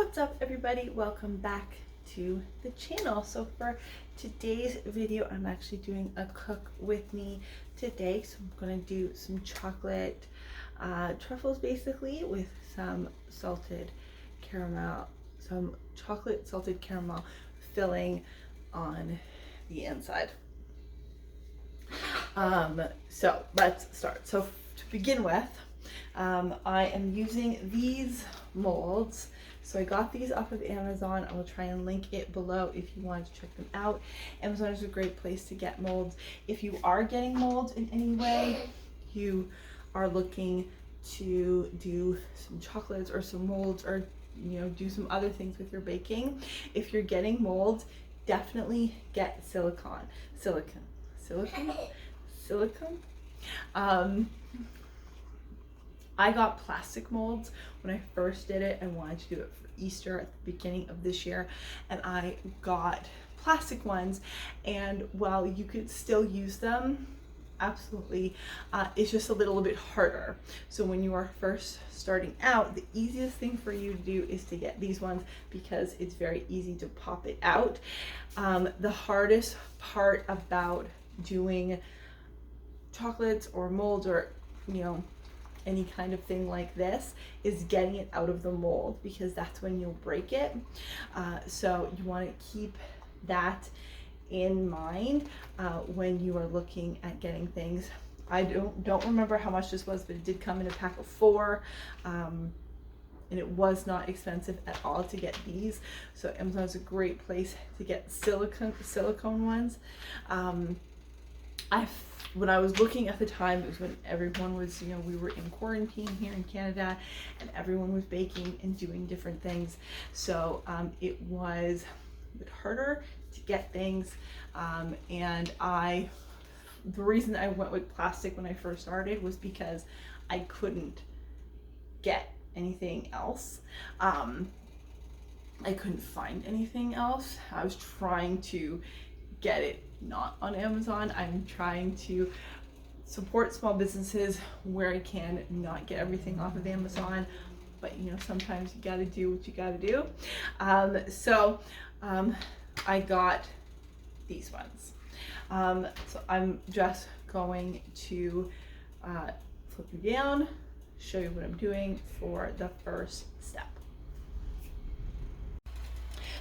What's up everybody, welcome back to the channel. So for today's video I'm actually doing a cook with me today. So I'm going to do some chocolate truffles basically with some salted caramel, some chocolate salted caramel filling on the inside. So let's start. So to begin with, I am using these molds. So I got these off of Amazon. I will try and link it below if you want to check them out. Amazon is a great place to get molds. If you are getting molds in any way, you are looking to do some chocolates or some molds, or do some other things with your baking. If you're getting molds, definitely get silicone. I got plastic molds when I first did it. I wanted to do it for Easter at the beginning of this year, and I got plastic ones, and while you could still use them, absolutely, it's just a little bit harder. So when you are first starting out, the easiest thing for you to do is to get these ones because it's very easy to pop it out. The hardest part about doing chocolates or molds or any kind of thing like this is getting it out of the mold, because that's when you'll break it. So you want to keep that in mind when you are looking at getting things. I don't remember how much this was, but it did come in a pack of 4, and it was not expensive at all to get these. So Amazon is a great place to get silicone ones. When I was looking at the time, it was when everyone was, we were in quarantine here in Canada, and everyone was baking and doing different things. So it was a bit harder to get things. And the reason I went with plastic when I first started was because I couldn't get anything else. I couldn't find anything else. I was trying to get it not on Amazon. I'm trying to support small businesses where I can, not get everything off of Amazon, but sometimes you gotta do what you gotta do. So I got these ones. So I'm just going to flip you down, show you what I'm doing for the first step.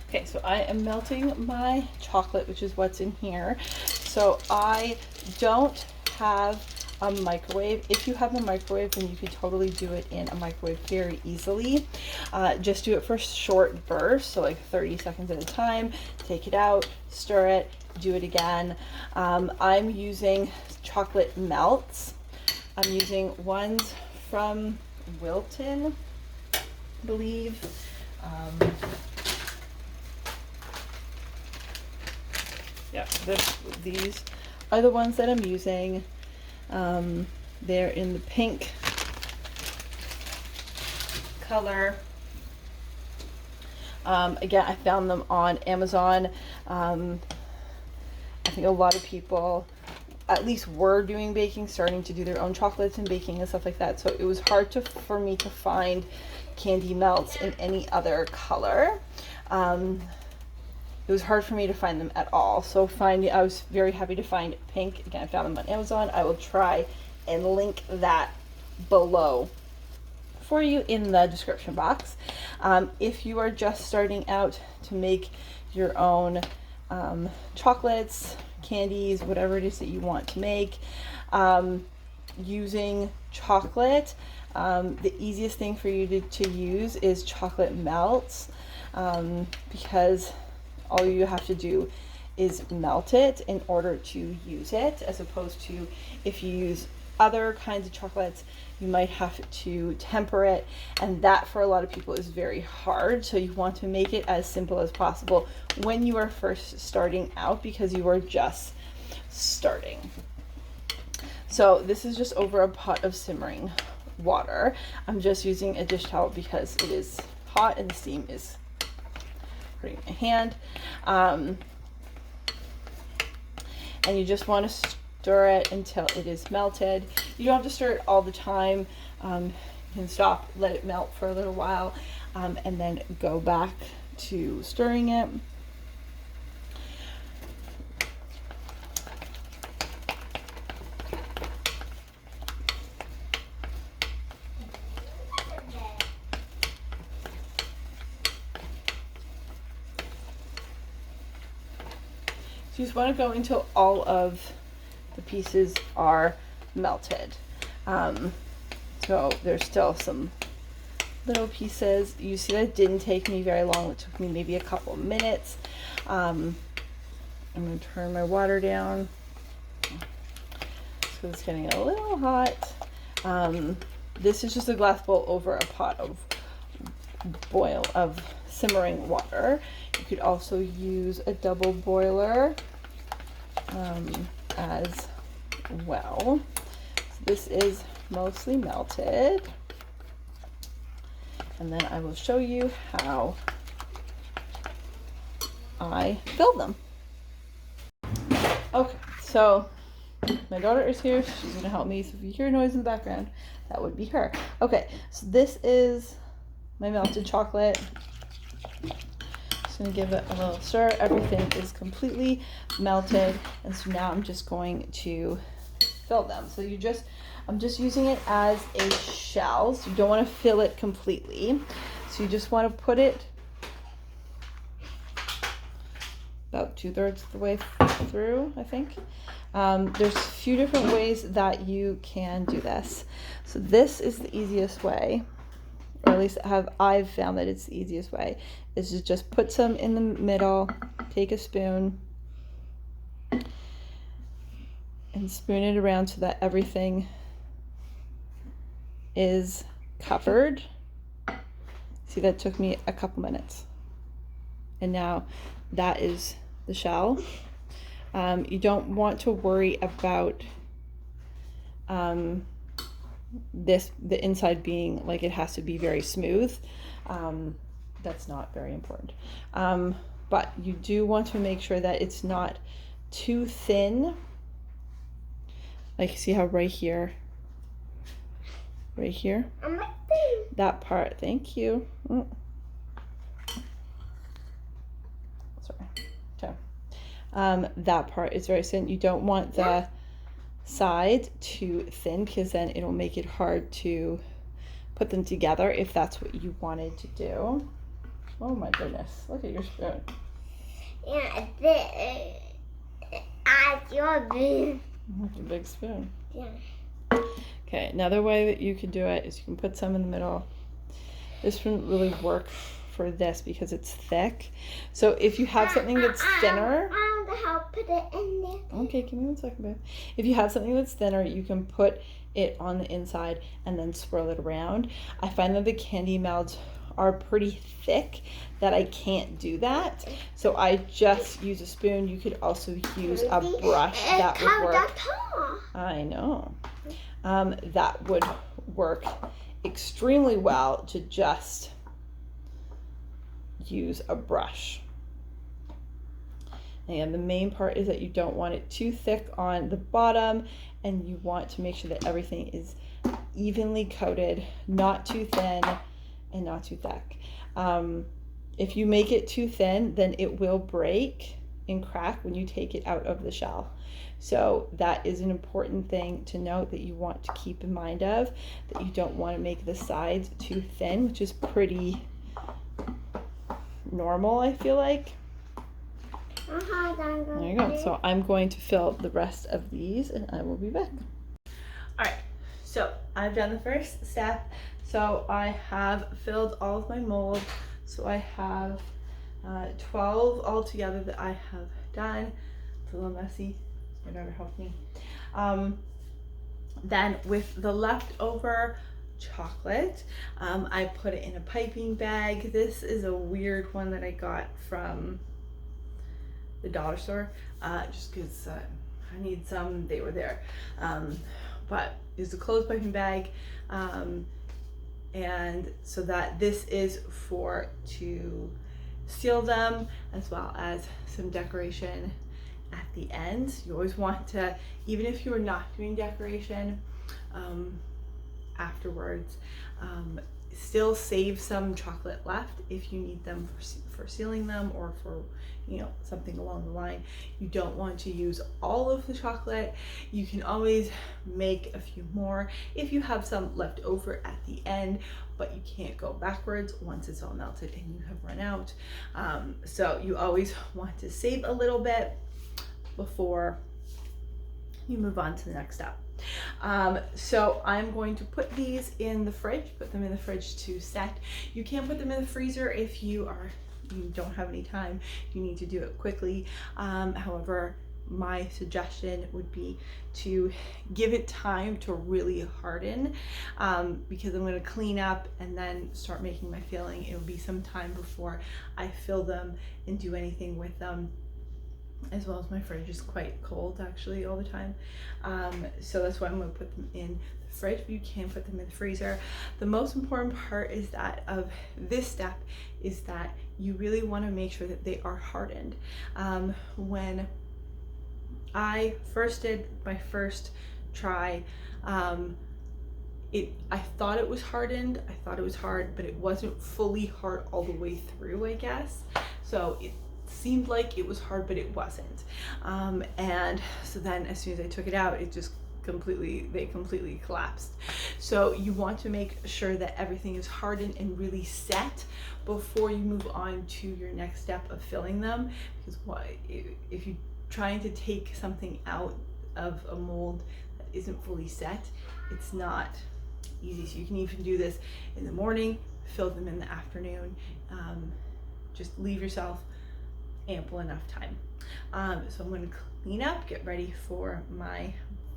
Okay, so I am melting my chocolate, which is what's in here. So I don't have a microwave. If you have a microwave, then you can totally do it in a microwave very easily. Just do it for short bursts, so like 30 seconds at a time. Take it out, stir it, do it again. I'm using chocolate melts. I'm using ones from Wilton, I believe. Yeah, these are the ones that I'm using. They're in the pink color. Again, I found them on Amazon. I think a lot of people at least were doing baking, starting to do their own chocolates and baking and stuff like that. So it was hard for me to find candy melts in any other color. It was hard for me to find them at all. So I was very happy to find pink. Again, I found them on Amazon. I will try and link that below for you in the description box. If you are just starting out to make your own chocolates, candies, whatever it is that you want to make, using chocolate, the easiest thing for you to use is chocolate melts, because all you have to do is melt it in order to use it, as opposed to if you use other kinds of chocolates, you might have to temper it, and that for a lot of people is very hard. So you want to make it as simple as possible when you are first starting out, because you are just starting. So this is just over a pot of simmering water. I'm just using a dish towel because it is hot and the steam is hurting my hand. And you just want to stir it until it is melted. You don't have to stir it all the time. You can stop, let it melt for a little while. and then go back to stirring it. So you just want to go until all of the pieces are melted. So there's still some little pieces. You see that it didn't take me very long. It took me maybe a couple of minutes. I'm going to turn my water down. So it's getting a little hot. This is just a glass bowl over a pot of simmering water. You could also use a double boiler as well. So this is mostly melted, and then I will show you how I fill them. Okay, so my daughter is here. She's going to help me. So if you hear noise in the background, that would be her. Okay, so this is my melted chocolate. Just going to give it a little stir. Everything is completely melted, and so now I'm just going to fill them. So I'm just using it as a shell, so you don't want to fill it completely. So you just want to put it about 2/3 of the way through, I think. There's a few different ways that you can do this. So this is the easiest way, or at least I've found that it's the easiest way, is to just put some in the middle, take a spoon, and spoon it around so that everything is covered. See, that took me a couple minutes. And now that is the shell. You don't want to worry about the inside being like it has to be very smooth. That's not very important. But you do want to make sure that it's not too thin. Like, see how right here, that part, thank you. Sorry. Okay. That part is very thin. You don't want the side too thin, because then it'll make it hard to put them together if that's what you wanted to do. Oh my goodness, look at your spoon. Yeah, your spoon. That's a big spoon. Yeah. Okay, another way that you can do it is you can put some in the middle. This wouldn't really work for this because it's thick. So if you have something that's thinner, I want to help put it in there. okay, give me 1 second, babe. If you have something that's thinner, you can put it on the inside and then swirl it around. I find that the candy melts are pretty thick that I can't do that, so I just use a spoon. You could also use a brush. That would work. I know. That would work extremely well to just use a brush. And the main part is that you don't want it too thick on the bottom, and you want to make sure that everything is evenly coated, not too thin and not too thick. If you make it too thin, then it will break and crack when you take it out of the shell. So that is an important thing to note that you want to keep in mind of, that you don't want to make the sides too thin, which is pretty normal, I feel like. There you go. So I'm going to fill the rest of these and I will be back. All right, so I've done the first step. So I have filled all of my molds. So I have 12 altogether that I have done. It's a little messy. My daughter helped me. Then with the leftover chocolate, I put it in a piping bag. This is a weird one that I got from the dollar store, just because I need some. They were there, but it's a closed piping bag, and so that this is to seal them, as well as some decoration at the end. You always want to, even if you are not doing decoration afterwards, still save some chocolate left if you need them for sealing them or for, you know, something along the line. You don't want to use all of the chocolate. You can always make a few more if you have some left over at the end, but you can't go backwards once it's all melted and you have run out. So you always want to save a little bit before you move on to the next step. So I'm going to put these in the fridge, put them in the fridge to set. You can put them in the freezer if you don't have any time, you need to do it quickly. However, my suggestion would be to give it time to really harden, because I'm going to clean up and then start making my filling. It will be some time before I fill them and do anything with them, as well as my fridge is quite cold actually all the time. So that's why I'm going to put them in the fridge, but you can put them in the freezer. The most important part is that of this step is that you really want to make sure that they are hardened. When I first did my first try, I thought it was hardened, I thought it was hard, but it wasn't fully hard all the way through, I guess. So it seemed like it was hard, but it wasn't. And so then as soon as I took it out, it just they completely collapsed. So you want to make sure that everything is hardened and really set before you move on to your next step of filling them, because if you're trying to take something out of a mold that isn't fully set, it's not easy. So you can even do this in the morning, fill them in the afternoon. Just leave yourself ample enough time. So I'm going to clean up, get ready for my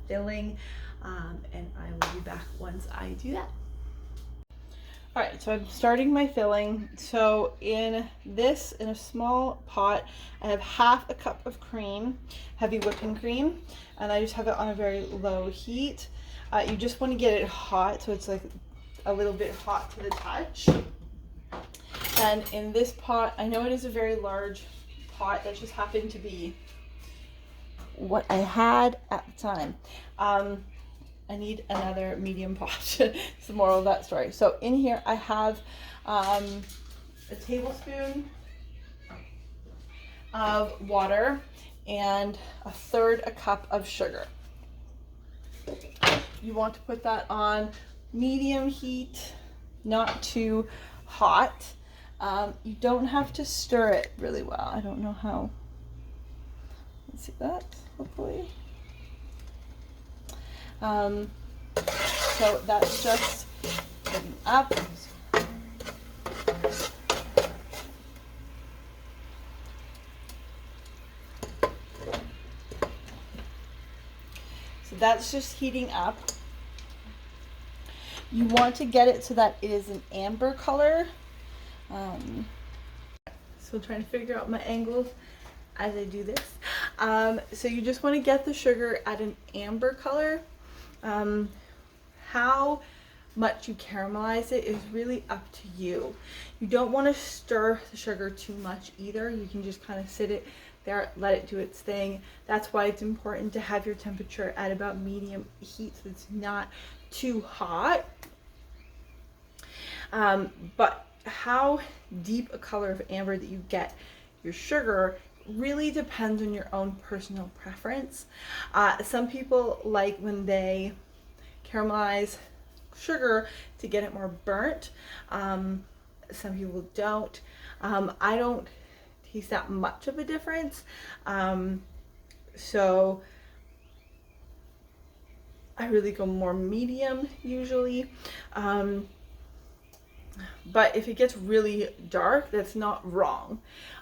filling, and I will be back once I do that. All right, so I'm starting my filling. So in a small pot, I have half a cup of cream, heavy whipping cream, and I just have it on a very low heat. You just want to get it hot, so it's like a little bit hot to the touch. And in this pot, I know it is a very large pot, that just happened to be what I had at the time. I need another medium pot. It's the moral of that story. So in here I have a tablespoon of water and a third a cup of sugar. You want to put that on medium heat, not too hot. You don't have to stir it really well. I don't know how. Let's see that, hopefully. So that's just getting up. So that's just heating up. You want to get it so that it is an amber color. So I'm trying to figure out my angles as I do this. So you just want to get the sugar at an amber color. How much you caramelize it is really up to you. You don't want to stir the sugar too much either. You can just kind of sit it there, let it do its thing. That's why it's important to have your temperature at about medium heat so it's not too hot. But how deep a color of amber that you get your sugar really depends on your own personal preference. Some people like when they caramelize sugar to get it more burnt. Some people don't. I don't taste that much of a difference. So I really go more medium usually. But if it gets really dark, that's not wrong.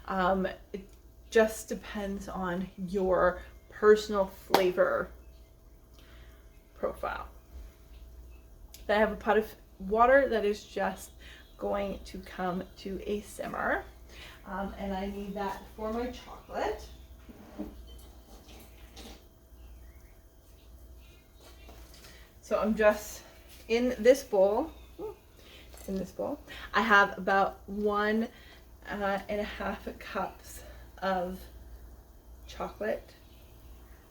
It just depends on your personal flavor profile. Then I have a pot of water that is just going to come to a simmer. And I need that for my chocolate. So I'm just in this bowl. I have about 1.5 cups of chocolate.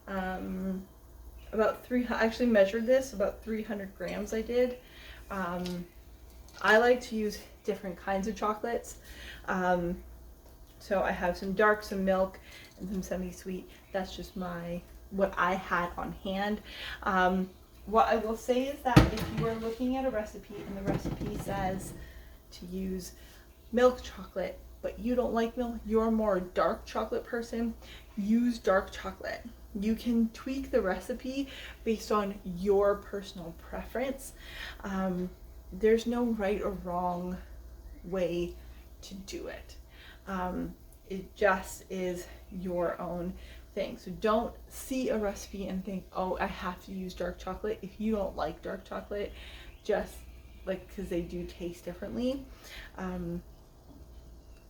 About I actually measured this, about 300 grams I did. I like to use different kinds of chocolates. So I have some dark, some milk, and some semi-sweet. That's just what I had on hand. What I will say is that if you are looking at a recipe and the recipe says to use milk chocolate, but you don't like milk, you're more a dark chocolate person, use dark chocolate. You can tweak the recipe based on your personal preference. There's no right or wrong way to do it. It just is your own thing. So don't see a recipe and think, oh, I have to use dark chocolate. If you don't like dark chocolate, just like, because they do taste differently,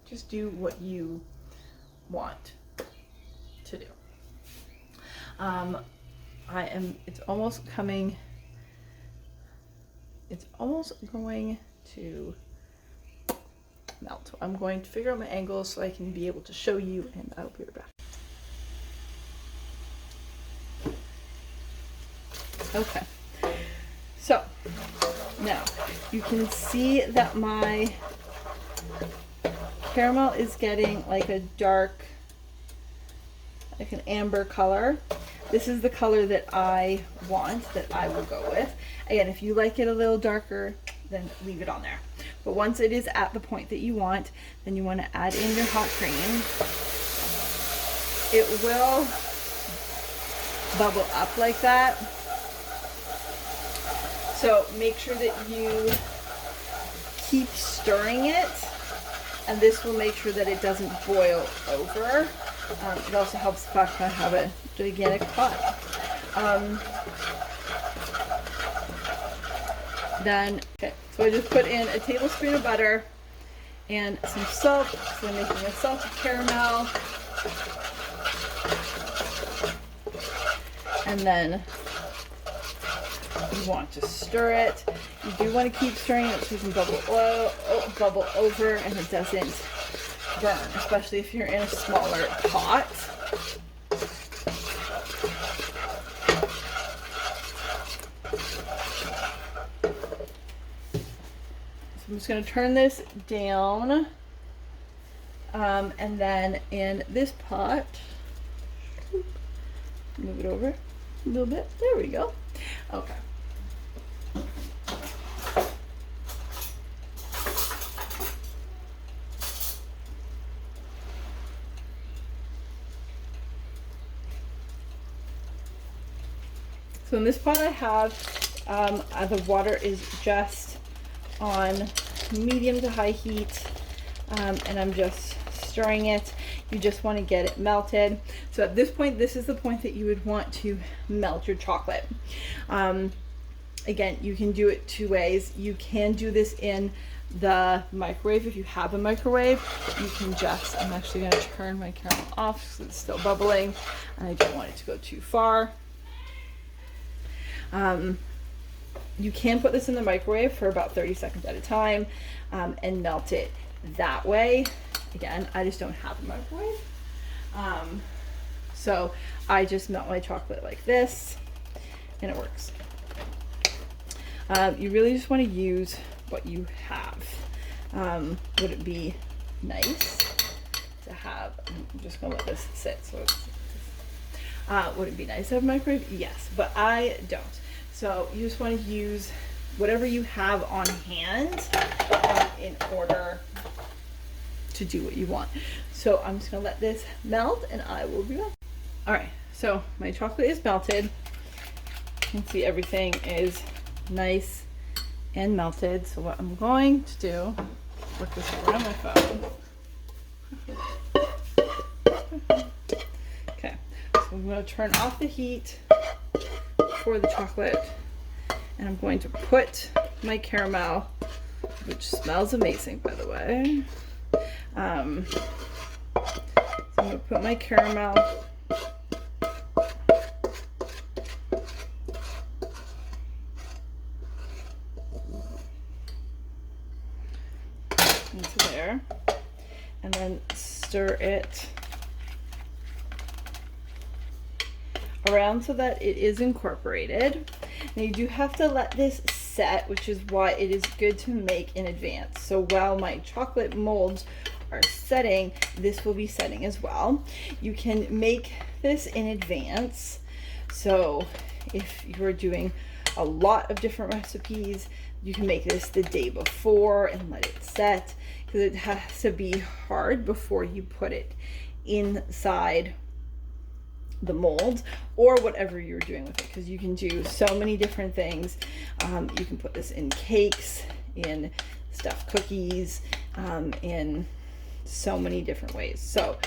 just do what you want to do. It's almost coming, it's almost going to melt. I'm going to figure out my angles so I can be able to show you, and I'll be right back. Okay, so now you can see that my caramel is getting like a dark, like an amber color. This is the color that I want, that I will go with. Again, if you like it a little darker, then leave it on there. But once it is at the point that you want, then you want to add in your hot cream. It will bubble up like that. So make sure that you keep stirring it, and this will make sure that it doesn't boil over. It also helps the fact that I have a gigantic pot. Okay, so I just put in a tablespoon of butter and some salt. So I'm making a salted caramel. And then you want to stir it. You do want to keep stirring it so it can bubble over and it doesn't burn, especially if you're in a smaller pot. So I'm just going to turn this down, and then in this pot, move it over a little bit. There we go. Okay. So in this pot I have, the water is just on medium to high heat, and I'm just stirring it. You just want to get it melted. So at this point, this is the point that you would want to melt your chocolate. Again, you can do it two ways. You can do this in the microwave. If you have a microwave, you can just, I'm actually going to turn my caramel off because it's still bubbling and I don't want it to go too far. You can put this in the microwave for about 30 seconds at a time, and melt it that way. Again, I just don't have a microwave. So I just melt my chocolate like this and it works. You really just want to use what you have. Would it be nice to have, I'm just gonna let this sit so it's, would it be nice to have a microwave? Yes, but I don't. So you just want to use whatever you have on hand in order to do what you want. So I'm just gonna let this melt and I will be back. All right, so my chocolate is melted. You can see everything is nice and melted. So what I'm going to do, work this around my phone. Okay, so I'm going to turn off the heat for the chocolate, and I'm going to put my caramel, which smells amazing by the way. So I'm going to put my caramel into there and then stir it around so that it is incorporated. Now you do have to let this set, which is why it is good to make in advance. So while my chocolate molds are setting, this will be setting as well. You can make this in advance. So if you're doing a lot of different recipes, you can make this the day before and let it set, because it has to be hard before you put it inside the mold or whatever you're doing with it, because you can do so many different things. You can put this in cakes, in stuffed cookies, in so many different ways. So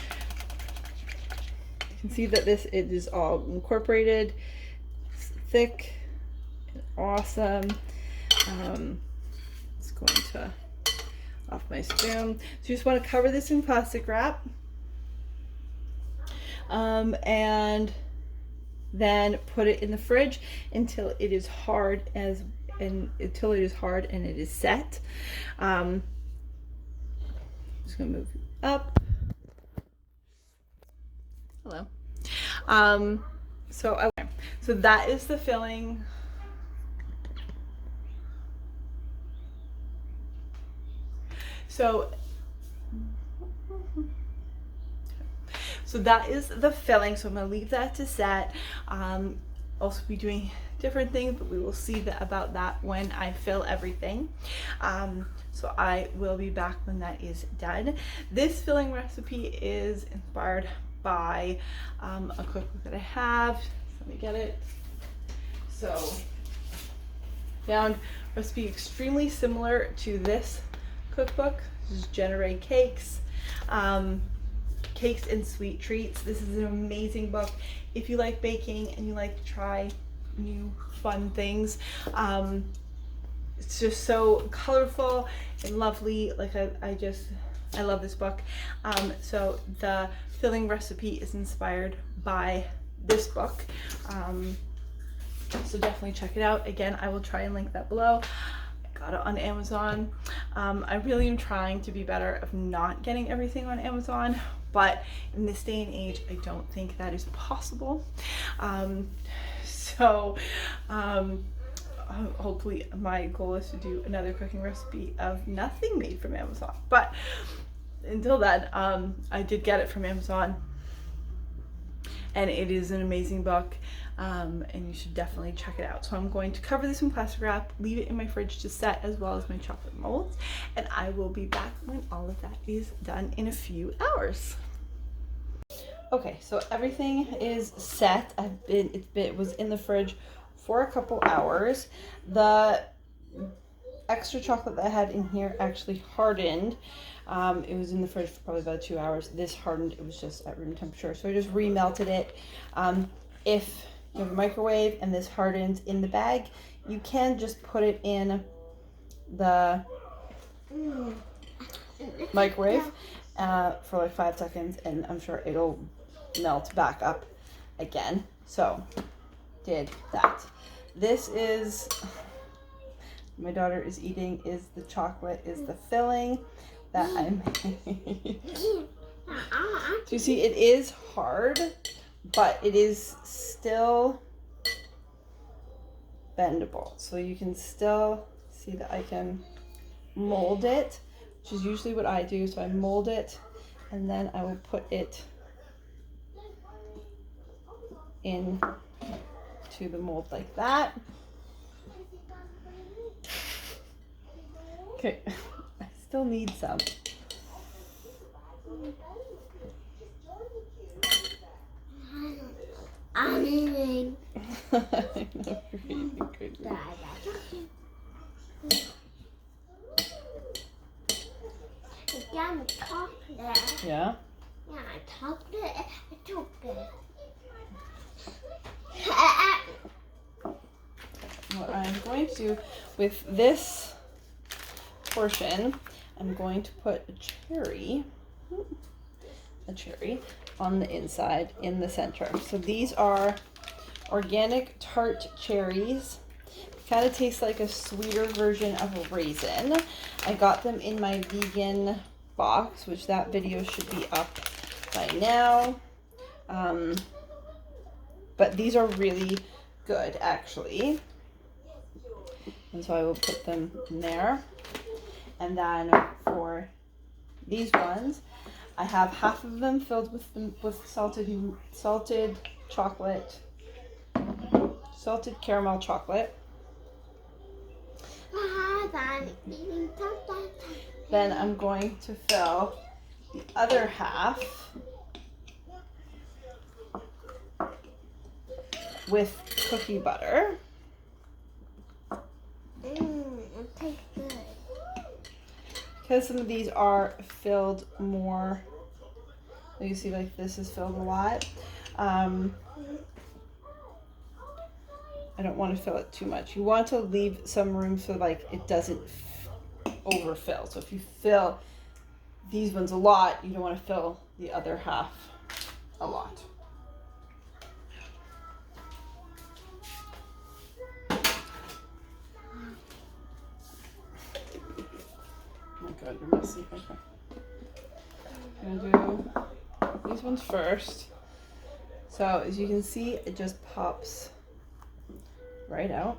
you can see that it is all incorporated. It's thick and awesome. It's going to off my spoon. So you just want to cover this in plastic wrap. And then put it in the fridge until it is hard and it is set. I'm just gonna move up. Hello. So that is the filling. So that is the filling. So I'm going to leave that to set. Also be doing different things, but we will see about that when I fill everything. So I will be back when that is done. This filling recipe is inspired by a cookbook that I have. Let me get it. So found a recipe extremely similar to this cookbook. This is Generate Cakes. Cakes and Sweet Treats. This is an amazing book if you like baking and you like to try new fun things. It's just so colorful and lovely. Like I love this book. So the filling recipe is inspired by this book. So definitely check it out. Again, I will try and link that below. Got it on Amazon. I really am trying to be better of not getting everything on Amazon, but in this day and age, I don't think that is possible. Hopefully my goal is to do another cooking recipe of nothing made from Amazon. But until then, I did get it from Amazon, and it is an amazing book. And you should definitely check it out. So I'm going to cover this in plastic wrap, leave it in my fridge to set, as well as my chocolate molds, and I will be back when all of that is done in a few hours. Okay, so everything is set. It was in the fridge for a couple hours. The extra chocolate that I had in here actually hardened. It was in the fridge for probably about 2 hours. This hardened, it was just at room temperature, so I just remelted it. If you have a microwave and this hardens in the bag, you can just put it in the microwave for like 5 seconds, and I'm sure it'll melt back up again. So did that. This is, my daughter is eating, is the chocolate, is the filling that I made. So you see, it is hard, but it is still bendable. So you can still see that I can mold it, which is usually what I do. So I mold it, and then I will put it in to the mold like that. Okay, I still need some. I'm eating. I know, you're eating good. Yeah, chocolate. Yeah? Yeah, chocolate. Chocolate. What I'm going to do with this portion, I'm going to put a cherry on the inside in the center. So these are organic tart cherries. Kind of tastes like a sweeter version of a raisin. I got them in my vegan box, which that video should be up by now. But these are really good, actually. And so I will put them in there. And then for these ones, I have half of them filled with salted chocolate, salted caramel chocolate. Then I'm going to fill the other half with cookie butter. It tastes good. Because some of these are filled more. You see, like this is filled a lot. I don't want to fill it too much. You want to leave some room so like it doesn't overfill. So if you fill these ones a lot, you don't want to fill the other half a lot. Oh my god, you're messy. Okay. I'm gonna do these ones first. So as you can see, it just pops right out.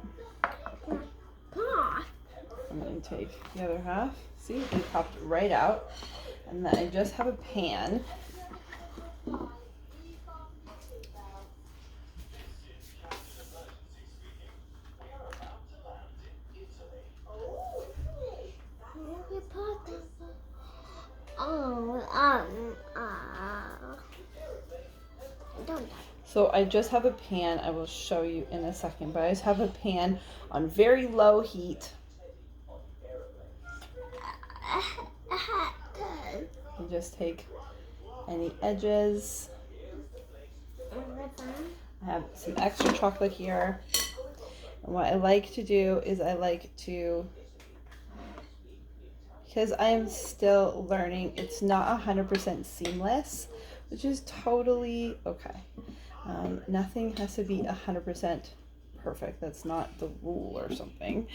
I'm going to take the other half. See, it popped right out. And then I just have a pan. So I just have a pan. I will show you in a second, but I just have a pan on very low heat. You just take any edges. I have some extra chocolate here. And what I like to do is because I am still learning, it's not 100% seamless, which is totally okay. Nothing has to be 100% perfect. That's not the rule or something.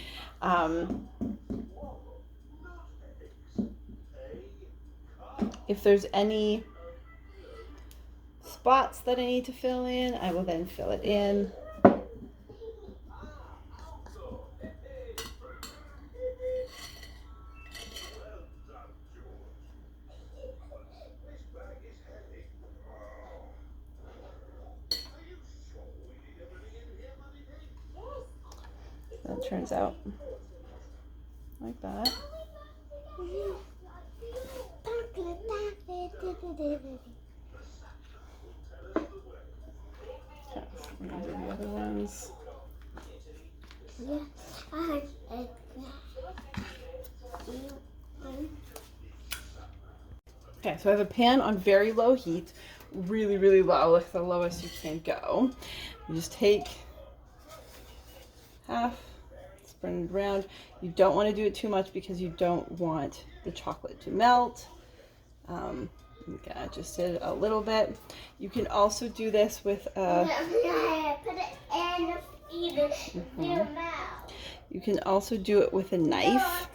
If there's any spots that I need to fill in, I will then fill it in. That turns out like that. Okay, I'm gonna do the other ones. Okay, so I have a pan on very low heat, really, really low, like the lowest you can go. You just take half, spread it around. You don't want to do it too much because you don't want the chocolate to melt. Okay, I just did a little bit. You can also do this with You can also do it with a knife,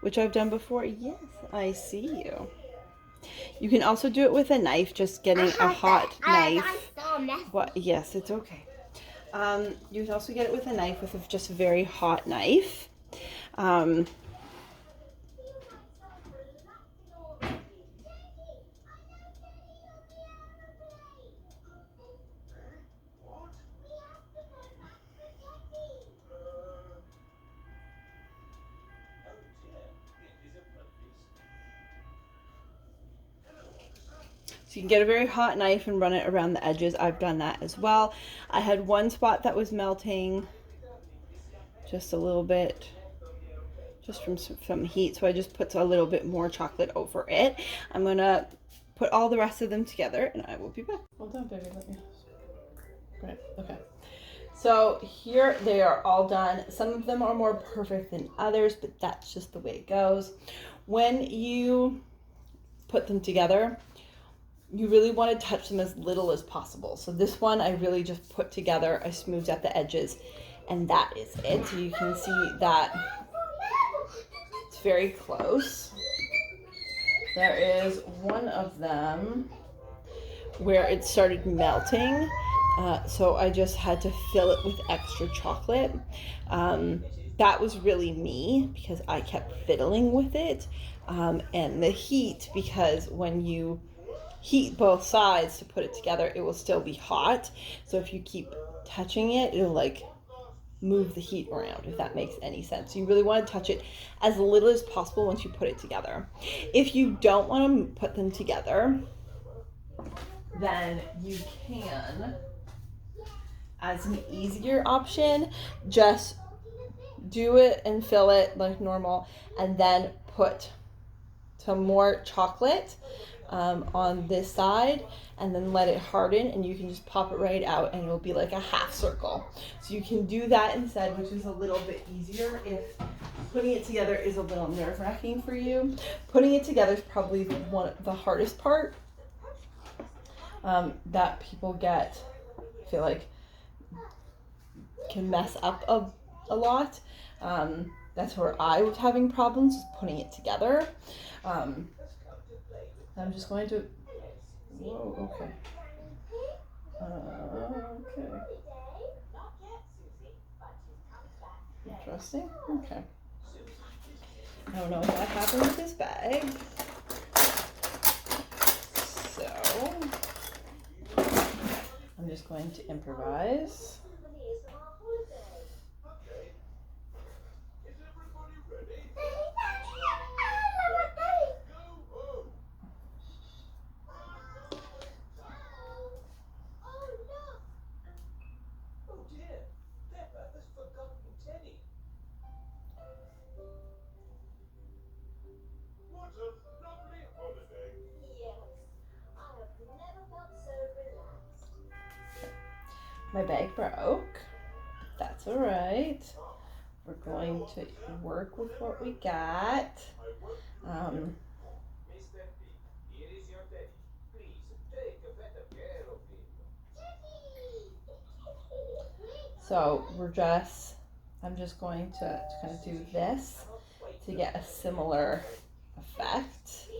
which I've done before. Yes, I see you. You can also do it with a knife, just getting a hot knife. What? Yes, it's okay. You can also get it with a knife, with just a very hot knife. So you can get a very hot knife and run it around the edges. I've done that as well. I had one spot that was melting just a little bit, just from some heat. So I just put a little bit more chocolate over it. I'm gonna put all the rest of them together and I will be back. Hold on, baby, let me. Right, okay. So here they are all done. Some of them are more perfect than others, but that's just the way it goes. When you put them together, you really want to touch them as little as possible. So this one I really just put together. I smoothed out the edges and that is it. So you can see that it's very close. There is one of them where it started melting. So I just had to fill it with extra chocolate. that was really me because I kept fiddling with it. And the heat, because when you heat both sides to put it together, it will still be hot. So if you keep touching it, it'll like move the heat around, if that makes any sense. You really want to touch it as little as possible once you put it together. If you don't want to put them together, then you can, as an easier option, just do it and fill it like normal, and then put some more chocolate on this side, and then let it harden, and you can just pop it right out, and it'll be like a half circle. So you can do that instead, which is a little bit easier if putting it together is a little nerve-wracking for you. Putting it together is probably the hardest part that people get, I feel like, can mess up a lot. That's where I was having problems, putting it together. I'm just going to, whoa, okay. Okay. Interesting. Okay. I don't know what happened with this bag. So, I'm just going to improvise. My bag broke. That's all right. We're going to work with what we got. So I'm just going to kind of do this to get a similar effect.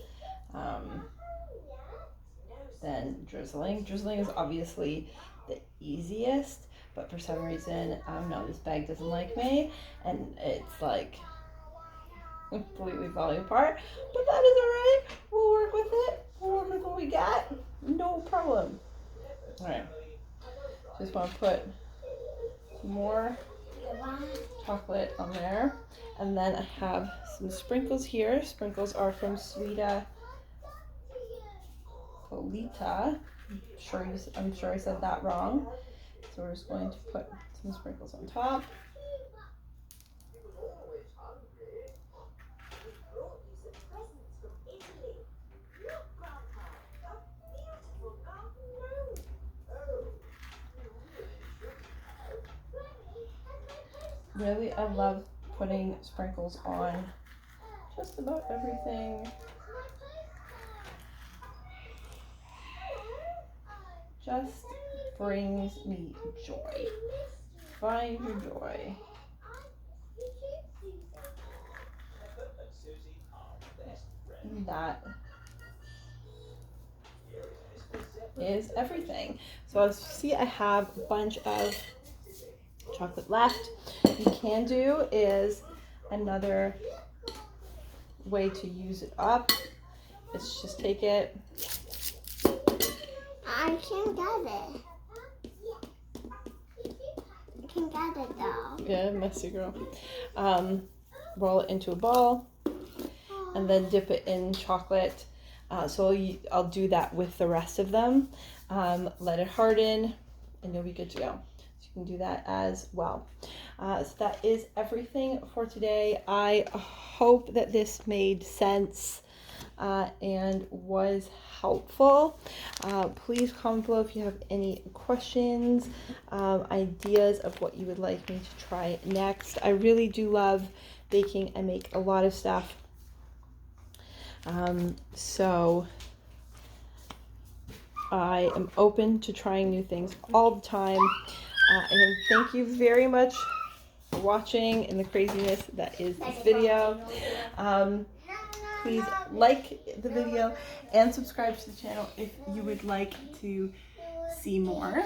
Then drizzling. Drizzling is obviously the easiest, but for some reason, no, this bag doesn't like me, and it's like completely falling apart, but that is alright. We'll work with it. We'll work with what we got. No problem. Alright. Just want to put some more chocolate on there. And then I have some sprinkles here. Sprinkles are from Sweeta Polita. I'm sure I said that wrong. So we're just going to put some sprinkles on top. Really, I love putting sprinkles on just about everything. Just brings me joy. Find your joy. And that is everything. So as you see, I have a bunch of chocolate left. What you can do is another way to use it up is just take it. I can get it. I can get it though. Yeah, messy girl. Roll it into a ball and then dip it in chocolate. I'll do that with the rest of them. Let it harden and you'll be good to go. So you can do that as well. So that is everything for today. I hope that this made sense and was helpful. Please comment below if you have any questions, ideas of what you would like me to try next. I really do love baking. I make a lot of stuff. So I am open to trying new things all the time. And thank you very much for watching and the craziness that is this video. Please like the video and subscribe to the channel if you would like to see more.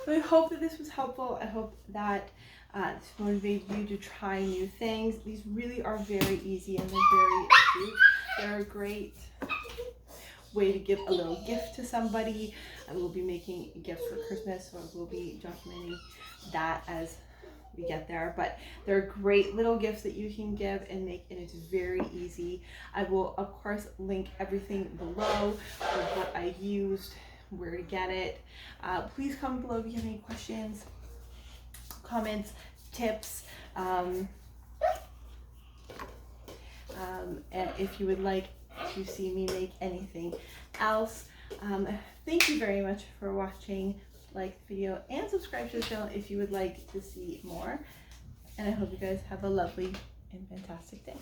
So I hope that this was helpful. I hope that this motivated you to try new things. These really are very easy and they're very cute. They're a great way to give a little gift to somebody. I will be making gifts for Christmas, so I will be documenting that as we get there. But they're great little gifts that you can give and make, and it's very easy. I will of course link everything below of what I used, where to get it. Please comment below if you have any questions, comments, tips, and if you would like to see me make anything else. Thank you very much for watching. Like the video and subscribe to the channel if you would like to see more. And I hope you guys have a lovely and fantastic day.